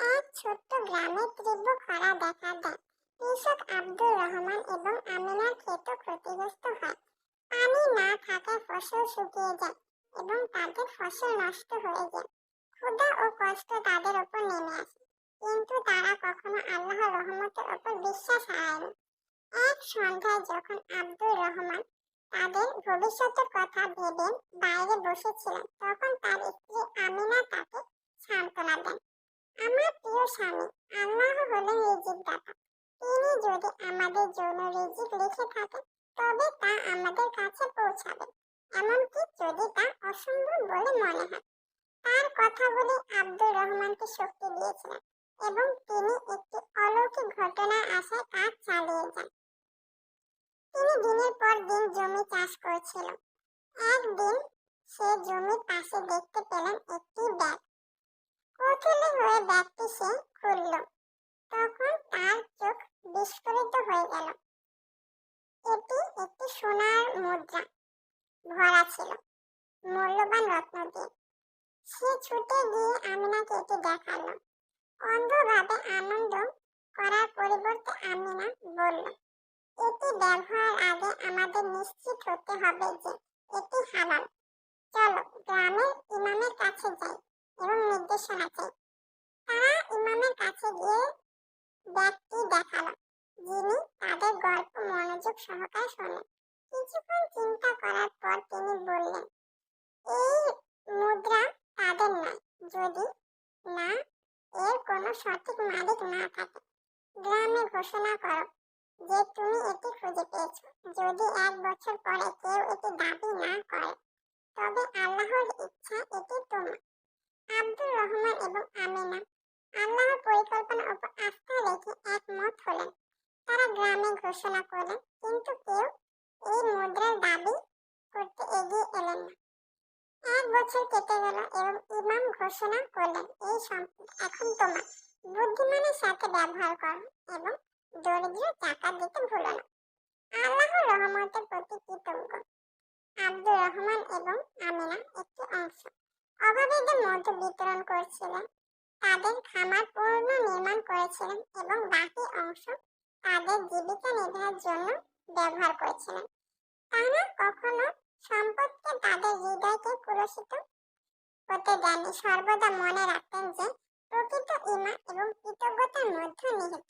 এক ছোট্ট গ্রামে তীব্র খরা দেখা দেয়। কৃষক আব্দুর রহমান এবং আমিনার ক্ষেত ক্ষতিগ্রস্ত হয়। পানি না থাকায় ফসল শুকিয়ে যায় এবং তাদের ফসল নষ্ট হয়ে যায়। ক্ষুধা ও কষ্ট তাদের উপর নেমে আসে, কিন্তু তারা কখনো আল্লাহর রহমতের উপর বিশ্বাস হারায়নি। এক সন্ধ্যায় যখন আব্দুর রহমান তাদের ভবিষ্যতের কথা ভেবে বাইরে বসেছিলেন, তখন তার স্ত্রী আমিনা তাকে সান্ত্বনা দেন। আমার প্রিয় স্বামী, আল্লাহ হলেন রিজিকদাতা। তিনি যদি আমাদের জন্য রিজিক লিখে থাকেন, তবে তা আমাদের কাছে পৌঁছাবে, এমনকি যদি তা অসম্ভব বলে মনে হয়। তার কথাগুলি আব্দুর রহমানকে শক্তি দিয়েছিলেন এবং তিনি একটি অলৌকিক ঘটনার আশায় কাজ চালিয়ে যান। তিনি দিনের পর দিন জমি চাষ করছিলেন। একদিন সে জমির পাশে দেখতে পেলেন একটি ব্যাগ। কৌতূহলী হয়ে ব্যাগটি সে খুলল। তখন তার চোখ বিস্ফোরিত হয়ে গেল। এটি একটি সোনার মুদ্রা ভরা ছিল, মূল্যবান রত্ন দিয়ে। সে ছুটে গিয়ে আমিনাকে এটি দেখালো। অন্ধভাবে আনন্দ করার পরিবর্তে আমিনা বলল, এটি ব্যবহার আগে আমাদের নিশ্চিত হতে হবে যে এটি হালাল। চলো গ্রামের ইমামের কাছে যাই এবং নির্দেশনা চাই। তারা ইমামের কাছে গিয়ে ব্যাগটি দেখালো, যিনি তাদের গল্প মনোযোগ সহকারে শোনেন। কিছুক্ষণ চিন্তা করার পর তিনি বললেন, এই মুদ্রা তাদের নয়, যদি না এর কোনো সঠিক মালিক না থাকে। গ্রামে ঘোষণা করো যে তুমি এটি খুঁজে পেয়েছো। যদি 1 বছর পরে কেউ এটি দাবি না করে, তবে আল্লাহর ইচ্ছা এটি তোমার। আব্দুর রহমান এবং আমিনা আল্লাহর পরিকল্পনার উপর আস্থা রেখে একমত হলেন। তারা গ্রামে ঘোষণা করলেন, কিন্তু কেউ এই মুদ্রার দাবি করতে এগিয়ে এলেন না। 1 বছর কেটে গেল এবং ইমাম ঘোষণা করলেন, এই সম্পদ এখন তোমার। বুদ্ধিমানের সাথে ব্যবহার করো এবং দরিদ্র জাকাত দিতে ভুলো না। আল্লাহর রহমতের প্রতি কৃতজ্ঞ আব্দুর রহমান এবং আমিনা একটি অংশ অভাবীদের মধ্যে বিতরণ করছিলেন। তাদের খামার পুনর্নির্মাণ করেছিলেন এবং বাকি অংশ তাদের জীবিকা নির্বাহের জন্য ব্যবহার করেছিলেন। তারা কখনো সম্পদকে তাদের হৃদয়কে কুলসিত হতে দেননি। সর্বদা মনে রাখতেন যে প্রকৃত ঈমান এবং কৃতজ্ঞতার মধ্যে নিহিত।